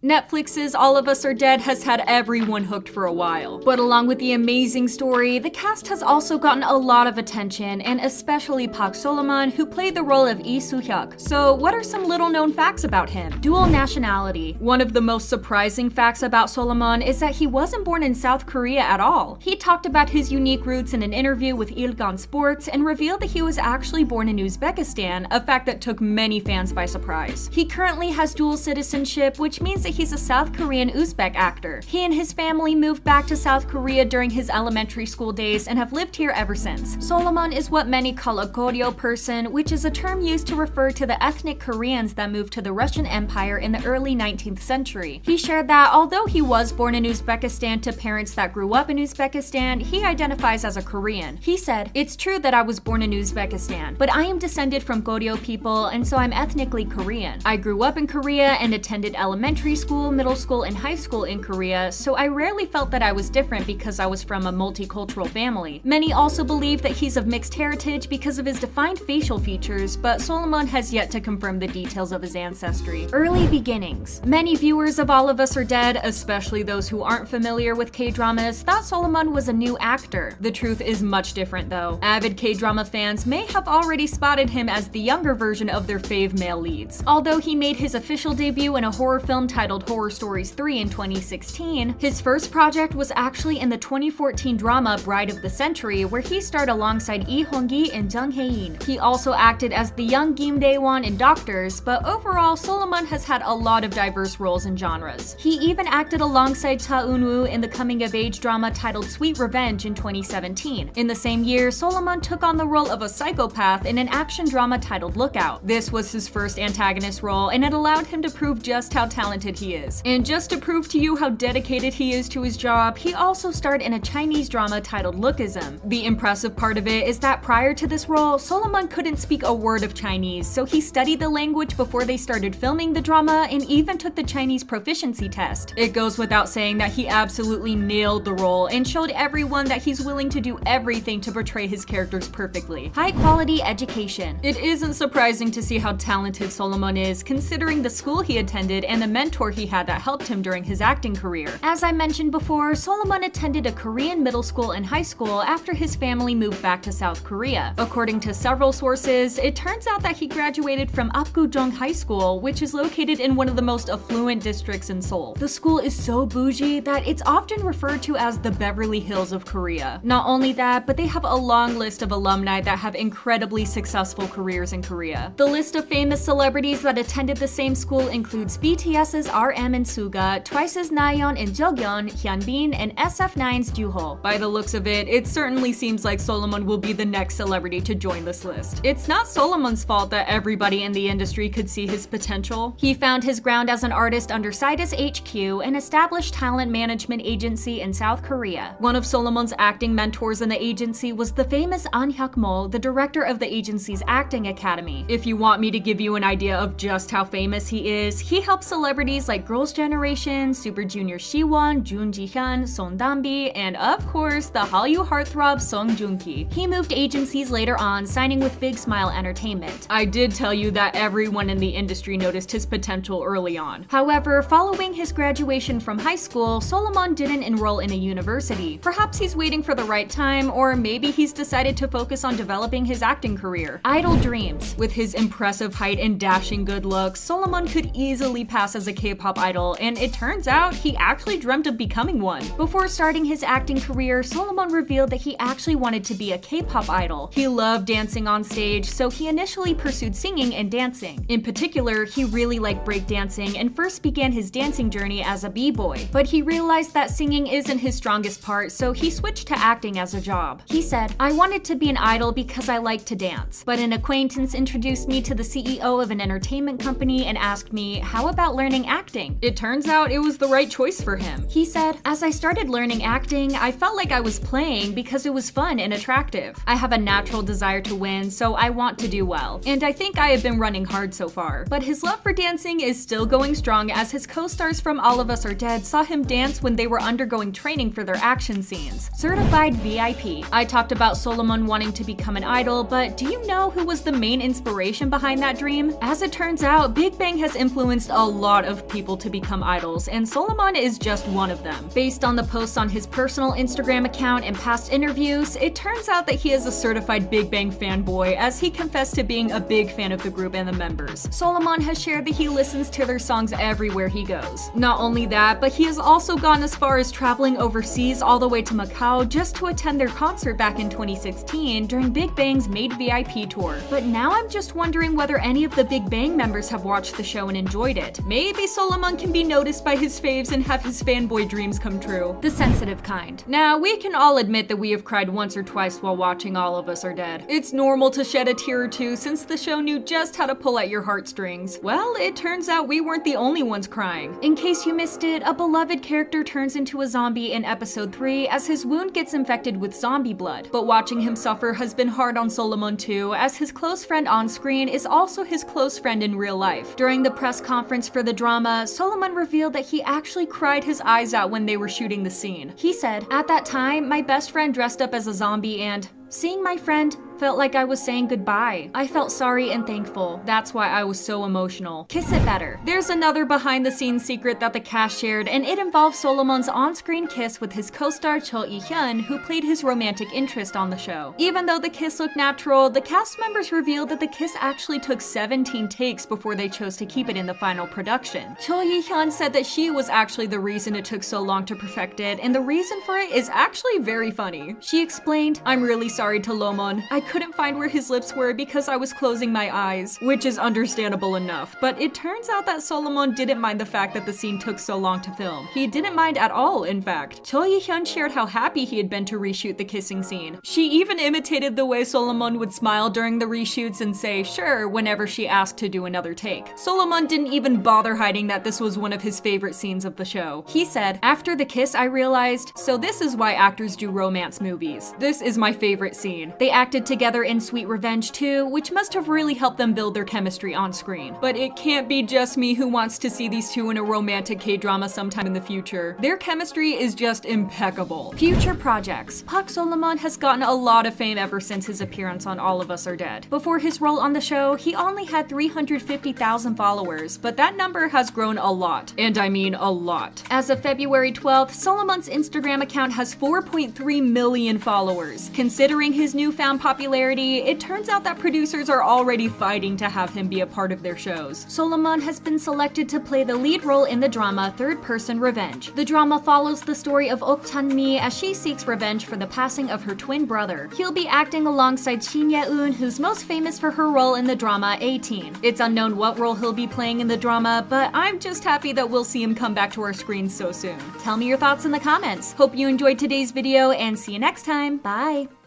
Netflix's All of Us Are Dead has had everyone hooked for a while. But along with the amazing story, the cast has also gotten a lot of attention, and especially Park Solomon, who played the role of Lee Soo-hyuk. So what are some little known facts about him? Dual nationality. One of the most surprising facts about Solomon is that he wasn't born in South Korea at all. He talked about his unique roots in an interview with Ilgan Sports and revealed that he was actually born in Uzbekistan, a fact that took many fans by surprise. He currently has dual citizenship, which means that he's a South Korean Uzbek actor. He and his family moved back to South Korea during his elementary school days and have lived here ever since. Solomon is what many call a Goryeo person, which is a term used to refer to the ethnic Koreans that moved to the Russian Empire in the early 19th century. He shared that although he was born in Uzbekistan to parents that grew up in Uzbekistan, he identifies as a Korean. He said, "It's true that I was born in Uzbekistan, but I am descended from Goryeo people, and so I'm ethnically Korean. I grew up in Korea and attended elementary school, middle school, and high school in Korea, so I rarely felt that I was different because I was from a multicultural family." Many also believe that he's of mixed heritage because of his defined facial features, but Solomon has yet to confirm the details of his ancestry. Early beginnings. Many viewers of All of Us Are Dead, especially those who aren't familiar with K-dramas, thought Solomon was a new actor. The truth is much different though. Avid K-drama fans may have already spotted him as the younger version of their fave male leads. Although he made his official debut in a horror film titled Horror Stories 3 in 2016, his first project was actually in the 2014 drama Bride of the Century, where he starred alongside Lee Hong-gi and Jung Hae-in. He also acted as the young Kim Dae-won in Doctors, but overall, Solomon has had a lot of diverse roles and genres. He even acted alongside Cha Eun-woo in the coming-of-age drama titled Sweet Revenge in 2017. In the same year, Solomon took on the role of a psychopath in an action drama titled Lookout. This was his first antagonist role, and it allowed him to prove just how talented he is. And just to prove to you how dedicated he is to his job, he also starred in a Chinese drama titled Lookism. The impressive part of it is that prior to this role, Solomon couldn't speak a word of Chinese, so he studied the language before they started filming the drama and even took the Chinese proficiency test. It goes without saying that he absolutely nailed the role and showed everyone that he's willing to do everything to portray his characters perfectly. High quality education. It isn't surprising to see how talented Solomon is, considering the school he attended and the mentor he had that helped him during his acting career. As I mentioned before, Solomon attended a Korean middle school and high school after his family moved back to South Korea. According to several sources, it turns out that he graduated from Apgujeong High School, which is located in one of the most affluent districts in Seoul. The school is so bougie that it's often referred to as the Beverly Hills of Korea. Not only that, but they have a long list of alumni that have incredibly successful careers in Korea. The list of famous celebrities that attended the same school includes BTS's RM and Suga, Twice's Nayeon and Jonghyun, Hyunbin, and SF9's Jooho. By the looks of it, it certainly seems like Solomon will be the next celebrity to join this list. It's not Solomon's fault that everybody in the industry could see his potential. He found his ground as an artist under Sidus HQ, an established talent management agency in South Korea. One of Solomon's acting mentors in the agency was the famous An Hyuk-mol, the director of the agency's acting academy. If you want me to give you an idea of just how famous he is, he helped celebrities like Girls' Generation, Super Junior Siwon, Jun Ji-hyun, Son Dambi, and of course, the Hallyu heartthrob Song Joong-ki. He moved agencies later on, signing with Big Smile Entertainment. I did tell you that everyone in the industry noticed his potential early on. However, following his graduation from high school, Solomon didn't enroll in a university. Perhaps he's waiting for the right time, or maybe he's decided to focus on developing his acting career. Idol dreams. With his impressive height and dashing good looks, Solomon could easily pass as a K-pop idol, and it turns out he actually dreamt of becoming one. Before starting his acting career, Solomon revealed that he actually wanted to be a K-pop idol. He loved dancing on stage, so he initially pursued singing and dancing. In particular, he really liked breakdancing and first began his dancing journey as a b-boy. But he realized that singing isn't his strongest part, so he switched to acting as a job. He said, "I wanted to be an idol because I like to dance, but an acquaintance introduced me to the CEO of an entertainment company and asked me, how about learning acting? It turns out it was the right choice for him." He said, "As I started learning acting, I felt like I was playing because it was fun and attractive. I have a natural desire to win, so I want to do well. And I think I have been running hard so far." But his love for dancing is still going strong, as his co-stars from All of Us Are Dead saw him dance when they were undergoing training for their action scenes. Certified VIP. I talked about Solomon wanting to become an idol, but do you know who was the main inspiration behind that dream? As it turns out, Big Bang has influenced a lot of people to become idols, and Solomon is just one of them. Based on the posts on his personal Instagram account and past interviews, it turns out that he is a certified Big Bang fanboy, as he confessed to being a big fan of the group and the members. Solomon has shared that he listens to their songs everywhere he goes. Not only that, but he has also gone as far as traveling overseas all the way to Macau just to attend their concert back in 2016 during Big Bang's Made VIP tour. But now I'm just wondering whether any of the Big Bang members have watched the show and enjoyed it. Maybe Solomon can be noticed by his faves and have his fanboy dreams come true. The sensitive kind. Now, we can all admit that we have cried once or twice while watching All of Us Are Dead. It's normal to shed a tear or two since the show knew just how to pull at your heartstrings. Well, it turns out we weren't the only ones crying. In case you missed it, a beloved character turns into a zombie in episode 3 as his wound gets infected with zombie blood. But watching him suffer has been hard on Solomon too, as his close friend on screen is also his close friend in real life. During the press conference for the drama, Solomon revealed that he actually cried his eyes out when they were shooting the scene. He said, "At that time, my best friend dressed up as a zombie and seeing my friend felt like I was saying goodbye. I felt sorry and thankful. That's why I was so emotional. Kiss it better." There's another behind-the-scenes secret that the cast shared, and it involves Solomon's on-screen kiss with his co-star Cho Yi-hyun, who played his romantic interest on the show. Even though the kiss looked natural, the cast members revealed that the kiss actually took 17 takes before they chose to keep it in the final production. Cho Yi-hyun said that she was actually the reason it took so long to perfect it, and the reason for it is actually very funny. She explained, "I'm really sorry to Lomon. I couldn't find where his lips were because I was closing my eyes," which is understandable enough, but it turns out that Solomon didn't mind the fact that the scene took so long to film. He didn't mind at all, in fact. Cho Yi-hyun shared how happy he had been to reshoot the kissing scene. She even imitated the way Solomon would smile during the reshoots and say sure whenever she asked to do another take. Solomon didn't even bother hiding that this was one of his favorite scenes of the show. He said, "After the kiss I realized, so this is why actors do romance movies. This is my favorite scene. They acted together in Sweet Revenge too, which must have really helped them build their chemistry on screen. But it can't be just me who wants to see these two in a romantic K-drama sometime in the future. Their chemistry is just impeccable." Future projects. Park Solomon has gotten a lot of fame ever since his appearance on All of Us Are Dead. Before his role on the show, he only had 350,000 followers, but that number has grown a lot. And I mean a lot. As of February 12th, Solomon's Instagram account has 4.3 million followers. Considering his newfound popularity, it turns out that producers are already fighting to have him be a part of their shows. Solomon has been selected to play the lead role in the drama Third Person Revenge. The drama follows the story of Ok Chan-mi as she seeks revenge for the passing of her twin brother. He'll be acting alongside Shin Ye-eun, who's most famous for her role in the drama 18. It's unknown what role he'll be playing in the drama, but I'm just happy that we'll see him come back to our screens so soon. Tell me your thoughts in the comments. Hope you enjoyed today's video and see you next time. Bye!